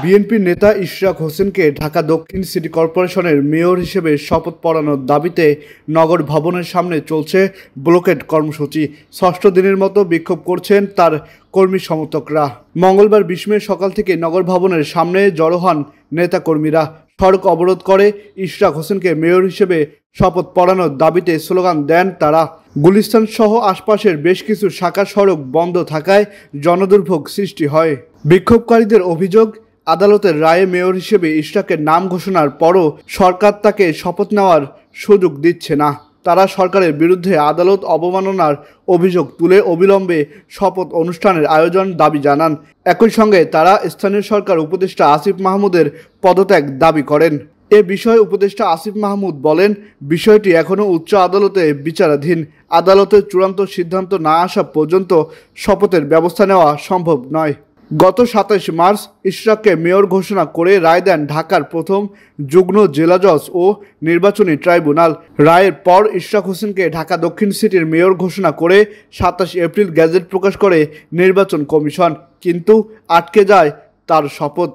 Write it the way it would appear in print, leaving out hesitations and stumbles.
BNP নেতা ইশরাক হোসেনকে ঢাকা দক্ষিণ সিটি কর্পোরেশনের মেয়র হিসেবে শপথ পড়ানোর দাবিতে নগর ভবনের সামনে চলছে ব্লকেড কর্মসূচি। ষষ্ঠ দিনের মতো বিক্ষোভ করছেন তার কর্মী সমর্থকরা। মঙ্গলবার 20 মে সকাল থেকে নগর ভবনের সামনে জড়ো হন নেতাকর্মীরা। সড়ক অবরোধ করে ইশরাক হোসেনকে মেয়র হিসেবে শপথ পড়ানোর দাবিতে স্লোগান দেন তারা। গুলিস্তান সহ আশপাশের বেশ কিছু শাখা সড়ক বন্ধ থাকায় জনদুর্ভোগ সৃষ্টি হয়। বিক্ষোভকারীদের অভিযোগ, আদালতের রায়ে মেয়র হিসেবে ইশরাকের নাম ঘোষণার পরও সরকার তাকে শপথ নেওয়ার সুযোগ দিচ্ছে না। তারা সরকারের বিরুদ্ধে আদালত অবমাননার অভিযোগ তুলে অবিলম্বে শপথ অনুষ্ঠানের আয়োজন দাবি জানান। একই সঙ্গে তারা স্থানীয় সরকার উপদেষ্টা আসিফ মাহমুদের পদত্যাগ দাবি করেন। এ বিষয়ে উপদেষ্টা আসিফ মাহমুদ বলেন, বিষয়টি এখনও উচ্চ আদালতে বিচারাধীন। আদালতের চূড়ান্ত সিদ্ধান্ত না আসা পর্যন্ত শপথের ব্যবস্থা নেওয়া সম্ভব নয়। গত 27 মার্চ ইশরাককে মেয়র ঘোষণা করে রায় দেন ঢাকার প্রথম যুগ্ম জেলা জজ ও নির্বাচনী ট্রাইব্যুনাল। রায়ের পর ইশরাক হোসেনকে ঢাকা দক্ষিণ সিটির মেয়র ঘোষণা করে 27 এপ্রিল গেজেট প্রকাশ করে নির্বাচন কমিশন, কিন্তু আটকে যায় তার শপথ।